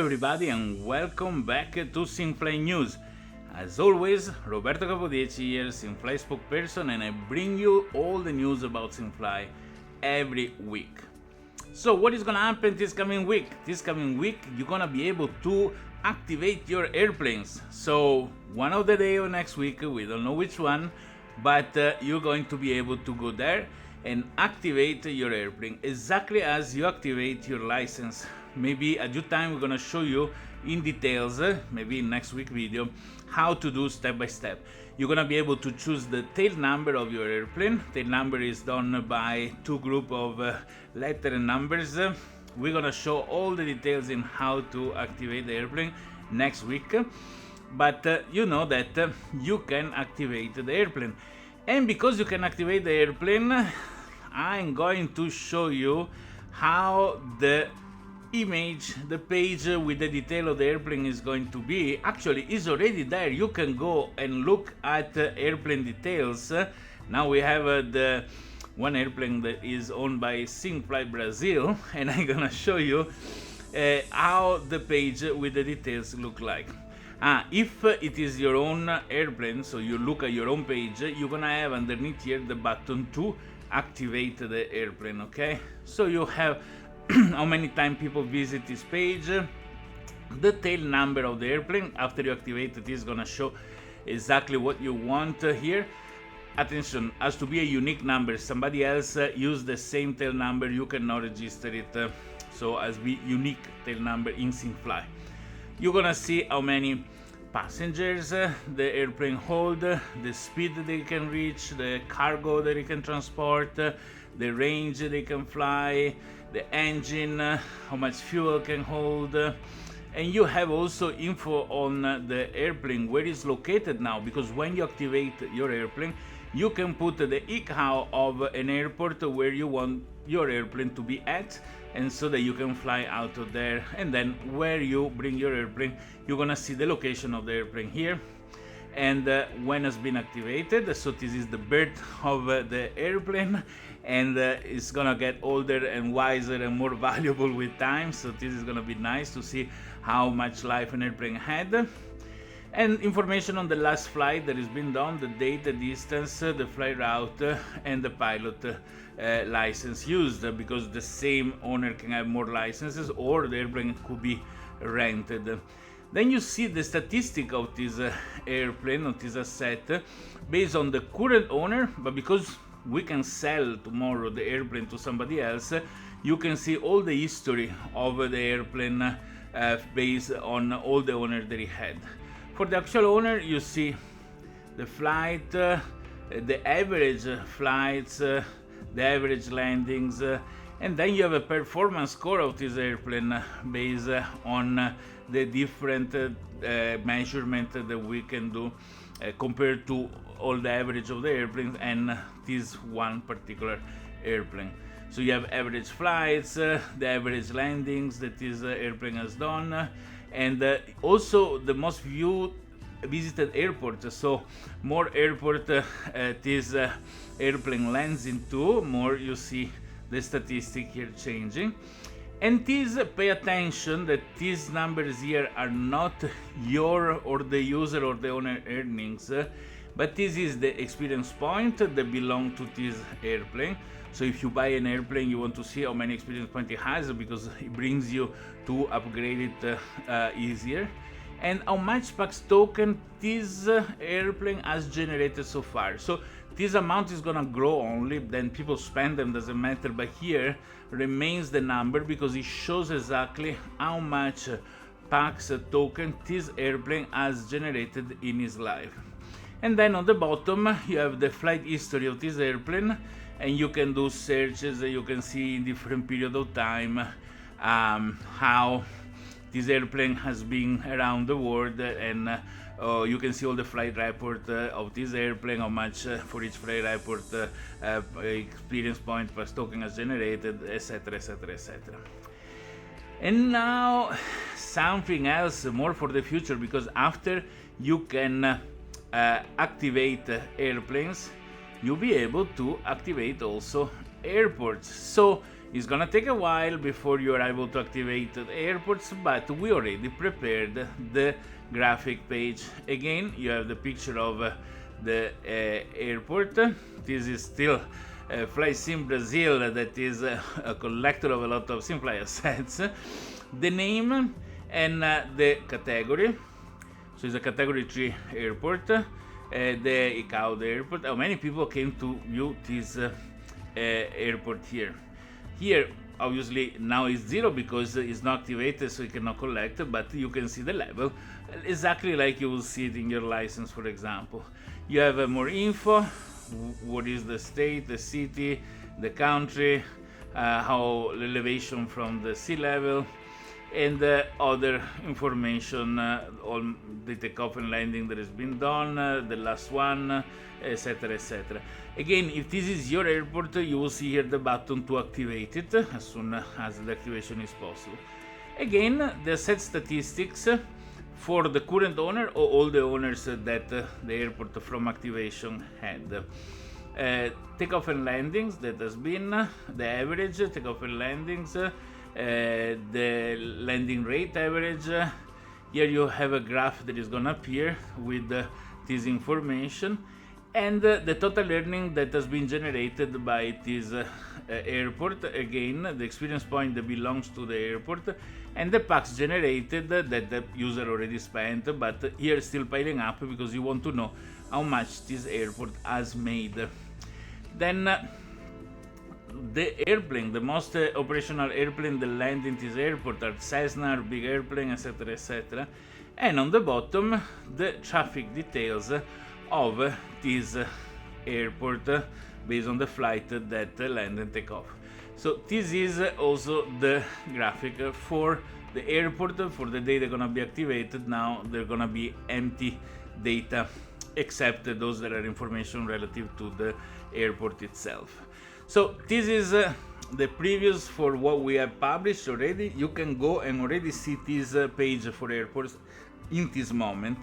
everybody and welcome back to SimFly News. As always, Roberto Capodieci here, SimFly spokesperson, and I bring you all the news about SimFly every week. So what is gonna happen this coming week? This coming week you're gonna be able to activate your airplanes. So one of the day of next week, we don't know which one, but you're going to be able to go there and activate your airplane exactly as you activate your license. Maybe at due time we're gonna show you in details, maybe in next week video, how to do step by step. You're gonna be able to choose the tail number of your airplane. Tail number is done by two group of letter and numbers. We're gonna show all the details in how to activate the airplane next week, but you know that you can activate the airplane, and because you can activate the airplane, I'm going to show you how the image, the page with the detail of the airplane is going to be. Actually is already there. You can go and look at airplane details. Now we have the one airplane that is owned by SimFly Brazil, and I'm gonna show you how the page with the details look like. If it is your own airplane, so you look at your own page, you're gonna have underneath here the button to activate the airplane. Okay, so you have how many times people visit this page, the tail number of the airplane. After you activate it, is gonna show exactly what you want here. Attention, has to be a unique number. Somebody else use the same tail number, you cannot register it, so as be unique tail number in SimFly. You're gonna see how many passengers the airplane hold, the speed they can reach, the cargo that it can transport, the range they can fly, the engine, how much fuel can hold, and you have also info on the airplane, where it's located now, because when you activate your airplane, you can put the ICAO of an airport where you want your airplane to be at, and so that you can fly out of there. And then where you bring your airplane, you're gonna see the location of the airplane here, and when it's been activated. So this is the birth of the airplane, and it's gonna get older and wiser and more valuable with time. So this is gonna be nice to see how much life an airplane had. And information on the last flight that has been done, the date, the distance, the flight route, and the pilot license used, because the same owner can have more licenses, or the airplane could be rented. Then you see the statistic of this airplane, of this asset, based on the current owner, but because we can sell tomorrow the airplane to somebody else, you can see all the history of the airplane based on all the owners that he had. For the actual owner, you see the flight, the average flights, the average landings, and then you have a performance score of this airplane based on the different measurement that we can do compared to all the average of the airplanes and this one particular airplane. So you have average flights, the average landings that this airplane has done, and also the most visited airports. So more airport this airplane lands into, more you see the statistic here changing. And this, pay attention that these numbers here are not your or the user or the owner earnings, but this is the experience point that belong to this airplane. So if you buy an airplane, you want to see how many experience points it has, because it brings you to upgrade it easier. And how much PAX token this airplane has generated so far. So this amount is gonna grow only, then people spend them, doesn't matter, but here remains the number because it shows exactly how much PAX token this airplane has generated in his life. And then on the bottom you have the flight history of this airplane, and you can do searches. You can see in different period of time how this airplane has been around the world, and you can see all the flight report of this airplane, how much for each flight report experience point PAX token has generated, etc, etc, etc. And now something else more for the future, because after you can activate airplanes, you'll be able to activate also airports. So It's gonna take a while before you're able to activate the airports, but we already prepared the graphic page. Again, you have the picture of the airport. This is still FlySim Brazil, that is a collector of a lot of SimFly assets. The name and the category. So it's a category 3 airport. The ICAO airport. Many people came to view this airport here. Here, obviously, now it's 0 because it's not activated, so you cannot collect, but you can see the level, exactly like you will see it in your license, for example. You have more info, what is the state, the city, the country, how the elevation from the sea level, and other information on the takeoff and landing that has been done, the last one, etc, etc. Again, if this is your airport, you will see here the button to activate it as soon as the activation is possible. Again, the set statistics for the current owner or all the owners that the airport from activation had. Takeoff and landings, that has been the average takeoff and landings, the landing rate average. Here you have a graph that is gonna appear with this information, and the total earning that has been generated by this airport. Again, the experience point that belongs to the airport, and the packs generated that the user already spent, but here still piling up because you want to know how much this airport has made. Then the airplane, the most operational airplane that land in this airport are Cessna, big airplane, etc, etc. And on the bottom, the traffic details of this airport based on the flight that land and take off. So this is also the graphic for the airport. For the day they're gonna be activated, now they're gonna be empty data, except those that are information relative to the airport itself. So this is the previews for what we have published already. You can go and already see this page for airports in this moment.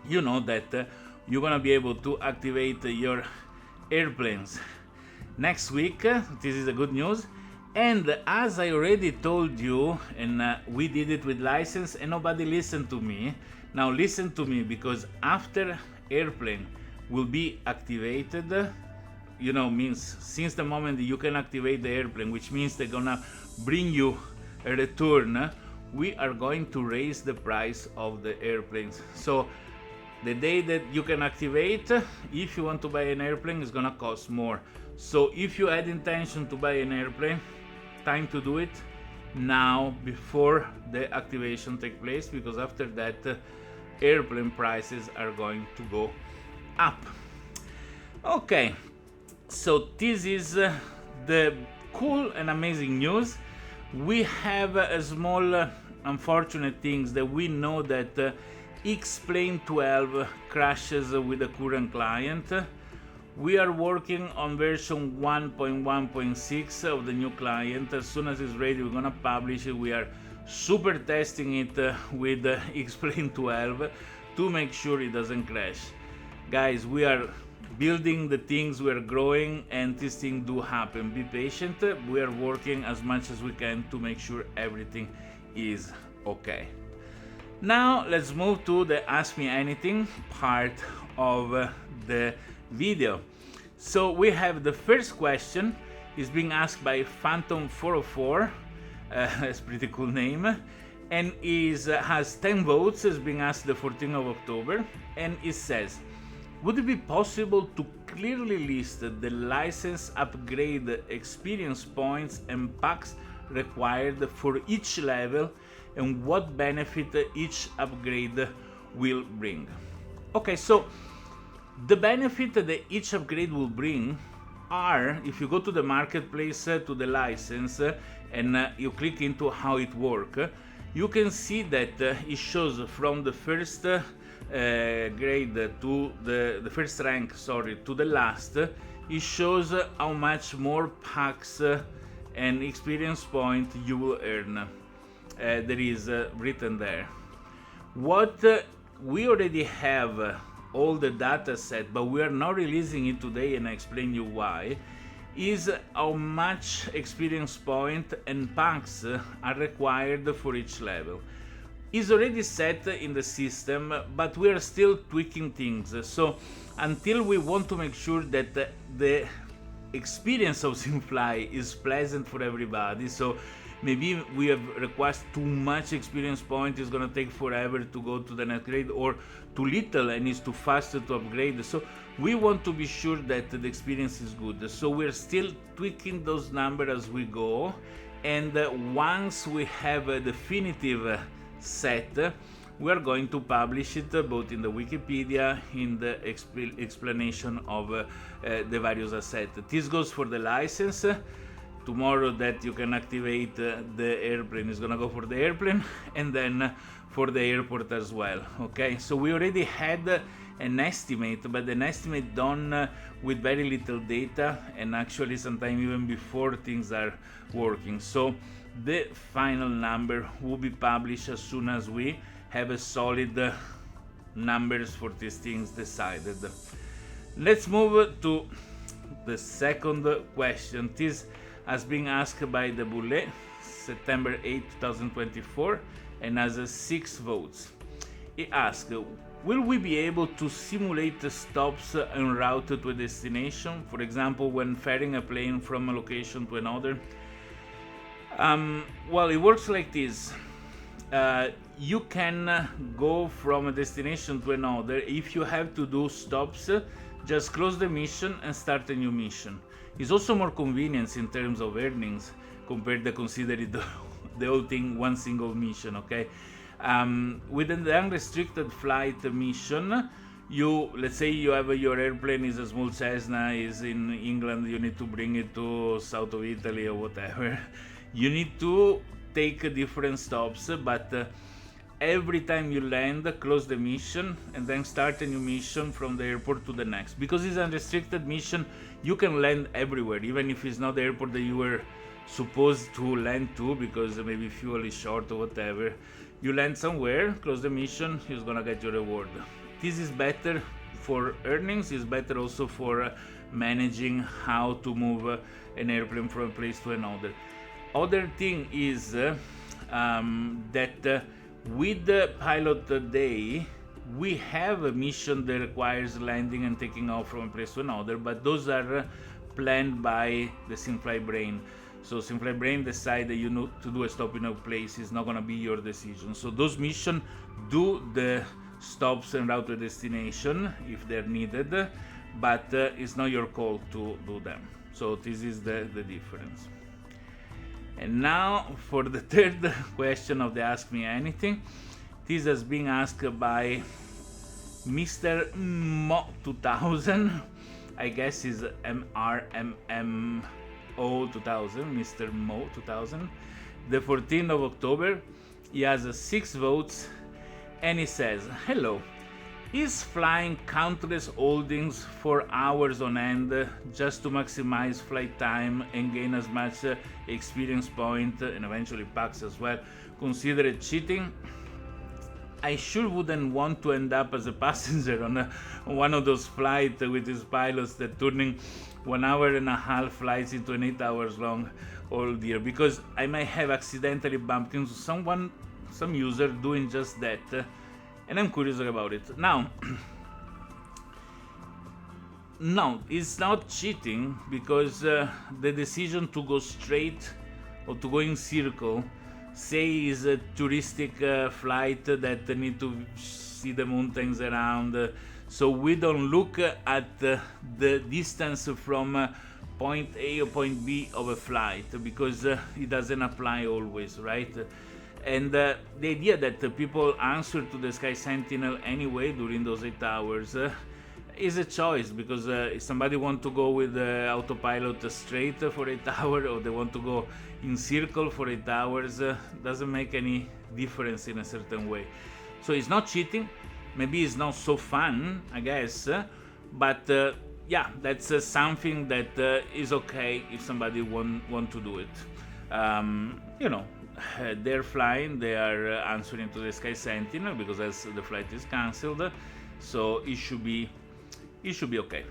You know that you're gonna be able to activate your airplanes next week. This is the good news. And as I already told you, and we did it with license and nobody listened to me. Now listen to me, because after airplane will be activated, you know, means since the moment you can activate the airplane, which means they're gonna bring you a return, we are going to raise the price of the airplanes. So the day that you can activate, if you want to buy an airplane, it's gonna cost more. So if you had intention to buy an airplane, time to do it now before the activation take place, because after that airplane prices are going to go up. Okay, so this is the cool and amazing news. We have a small unfortunate things that we know that X-Plane 12 crashes with the current client. We are working on version 1.1.6 of the new client. As soon as it's ready, we're gonna publish it. We are super testing it with X-Plane 12 to make sure it doesn't crash. Guys, we are building the things, we are growing, and these things do happen. Be patient. We are working as much as we can to make sure everything is okay. Now let's move to the Ask Me Anything part of the video. So we have the first question is being asked by Phantom 404. That's a pretty cool name, and has 10 votes. Is being asked the 14th of October, and it says, would it be possible to clearly list the license upgrade experience points and packs required for each level, and what benefit each upgrade will bring? Okay, so the benefit that each upgrade will bring are, if you go to the marketplace, to the license, and you click into how it works, you can see that it shows from the first grade to the first rank, sorry, to the last. It shows how much more packs and experience point you will earn. There is written there. What we already have all the data set, but we are not releasing it today, and I explain you why. is how much experience point and packs are required for each level. Is already set in the system, but we are still tweaking things. So until we want to make sure that the experience of SimFly is pleasant for everybody, so maybe we have request too much experience point, it's gonna take forever to go to the next grade, or too little and it's too fast to upgrade. So we want to be sure that the experience is good. So we're still tweaking those numbers as we go, and once we have a definitive set, we are going to publish it both in the Wikipedia, in the explanation of the various assets. This goes for the license. Tomorrow that you can activate the airplane is gonna go for the airplane, and then for the airport as well. Okay, so we already had an estimate, but an estimate done with very little data, and actually sometimes even before things are working. So the final number will be published as soon as we have a solid numbers for these things decided. Let's move to the second question. This has been asked by the Boulet, September 8, 2024, and has 6 votes. He asked, will we be able to simulate the stops en route to a destination, for example when ferrying a plane from a location to another? Well, it works like this. You can go from a destination to another. If you have to do stops, just close the mission and start a new mission. It's also more convenient in terms of earnings compared to considering the whole thing one single mission, okay? With the unrestricted flight mission, let's say you have your airplane is a small Cessna, is in England, you need to bring it to south of Italy or whatever. You need to take different stops, but every time you land, close the mission and then start a new mission from the airport to the next. Because it's a unrestricted mission, you can land everywhere, even if it's not the airport that you were supposed to land to, because maybe fuel is short or whatever. You land somewhere, close the mission, you're gonna get your reward. This is better for earnings, it's better also for managing how to move an airplane from a place to another. Other thing is that with the pilot day, we have a mission that requires landing and taking off from a place to another, but those are planned by the SimFly brain. So SimFly brain decide that you know to do a stop in a place is not gonna be your decision. So those missions do the stops and route to destination if they're needed, but it's not your call to do them. So this is the difference. And now for the third question of the Ask Me Anything. This has been asked by Mr. Mo 2000. I guess is MRMMO 2000, Mr. Mo 2000. The 14th of October. He has 6 votes and he says, hello. Is flying countless holdings for hours on end just to maximize flight time and gain as much experience point and eventually packs as well considered cheating? I sure wouldn't want to end up as a passenger on one of those flights with these pilots that turning 1 hour and a half flights into an 8 hours long old year, because I might have accidentally bumped into some user doing just that. And I'm curious about it. Now, no, it's not cheating, because the decision to go straight or to go in circle, say is a touristic flight that need to see the mountains around, so we don't look at the distance from point A or point B of a flight, because it doesn't apply always, right? And the idea that people answer to the Sky Sentinel anyway during those 8 hours is a choice, because if somebody want to go with the autopilot straight for 8 hours, or they want to go in circle for 8 hours, doesn't make any difference in a certain way. So it's not cheating. Maybe it's not so fun, I guess, but yeah, that's something that is okay if somebody want to do it. You know, they're flying, they are answering to the Sky Sentinel because as the flight is cancelled, so it should be okay.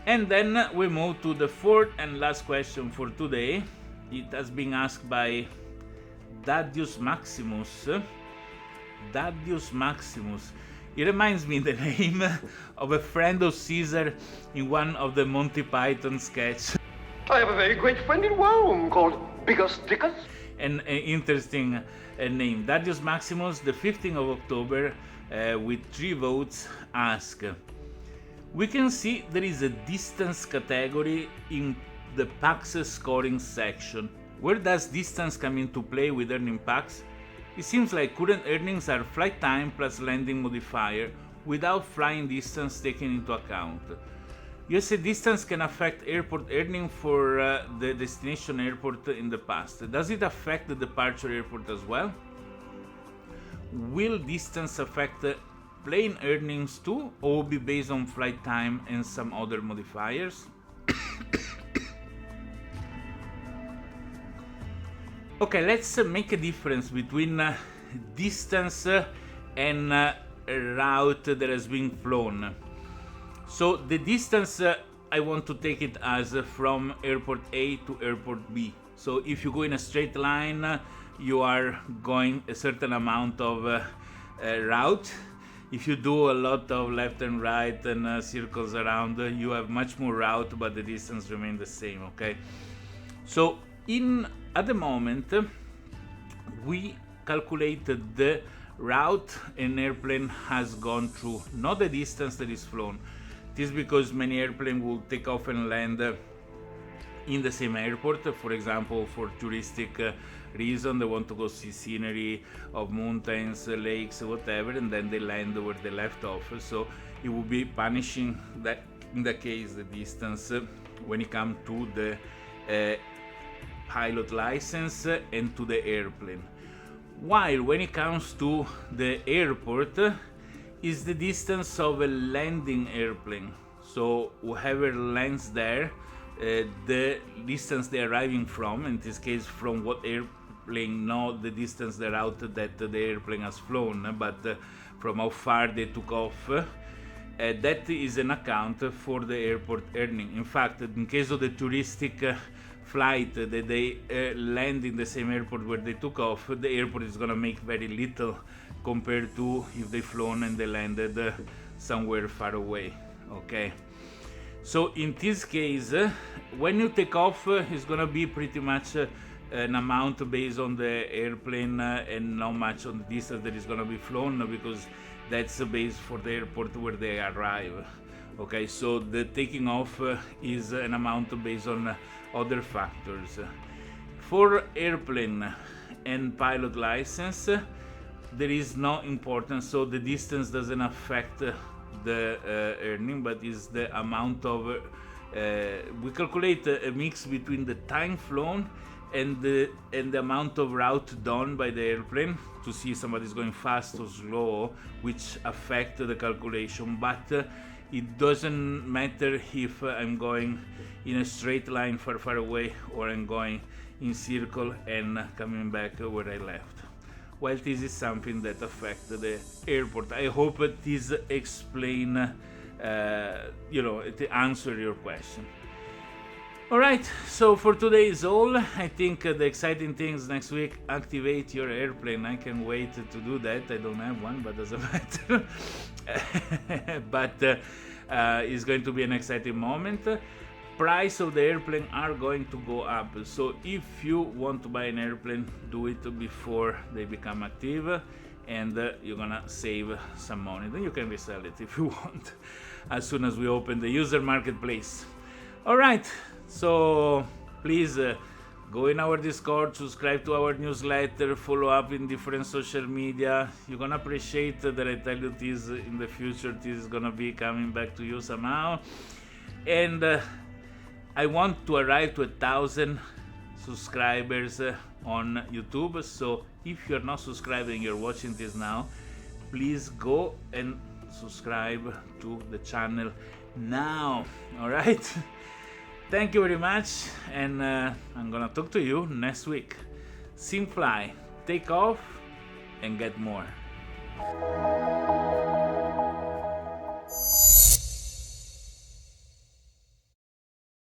And then we move to the fourth and last question for today. It has been asked by Dadius Maximus. Dadius Maximus. It reminds me the name of a friend of Caesar in one of the Monty Python sketches. I have a very great friend in Rome called Biggus Dickus. An interesting name. Dadius Maximus, the 15th of October, with 3 votes, ask. We can see there is a distance category in the packs scoring section. Where does distance come into play with earning packs? It seems like current earnings are flight time plus landing modifier without flying distance taken into account. USA distance can affect airport earning for the destination airport in the past. Does it affect the departure airport as well? Will distance affect plane earnings too, or be based on flight time and some other modifiers? Okay, let's make a difference between distance and route that has been flown. So the distance, I want to take it as from airport A to airport B. So if you go in a straight line, you are going a certain amount of route. If you do a lot of left and right and circles around, you have much more route, but the distance remains the same, okay? So at the moment, we calculated the route an airplane has gone through, not the distance that is flown. This is because many airplanes will take off and land in the same airport. For example, for touristic reason, they want to go see scenery of mountains, lakes, whatever, and then they land where they left off. So it will be punishing that, in that case, the distance when it comes to the pilot license and to the airplane. While when it comes to the airport, is the distance of a landing airplane. So whoever lands there, the distance they're arriving from, in this case from what airplane, not the distance, the route that the airplane has flown, but from how far they took off, that is an account for the airport earning. In fact, in case of the touristic flight that they land in the same airport where they took off, the airport is going to make very little compared to if they flown and they landed somewhere far away. Okay, so in this case, when you take off, it's going to be pretty much an amount based on the airplane and not much on the distance that is going to be flown, because that's the base for the airport where they arrive. Okay, so the taking off is an amount based on other factors. For airplane and pilot license, there is no importance, so the distance doesn't affect the earning, but is the amount of we calculate a mix between the time flown and the amount of route done by the airplane to see if somebody's going fast or slow, which affect the calculation. But it doesn't matter if I'm going in a straight line far away, or I'm going in circle and coming back where I left. Well, this is something that affects the airport. I hope this explain, to answer your question. Alright, so for today is all. I think the exciting things next week, activate your airplane. I can wait to do that. I don't have one, but doesn't matter. But it's going to be an exciting moment. Price of the airplane are going to go up, so if you want to buy an airplane, do it before they become active, and you're gonna save some money. Then you can resell it if you want as soon as we open the user marketplace. All right, so please go in our Discord, subscribe to our newsletter, follow up in different social media. You're gonna appreciate that I tell you this in the future. This is gonna be coming back to you somehow. And I want to arrive to 1,000 subscribers on YouTube. So if you're not subscribed and you're watching this now, please go and subscribe to the channel now. All right. Thank you very much, and I'm gonna talk to you next week. SimFly, take off and get more.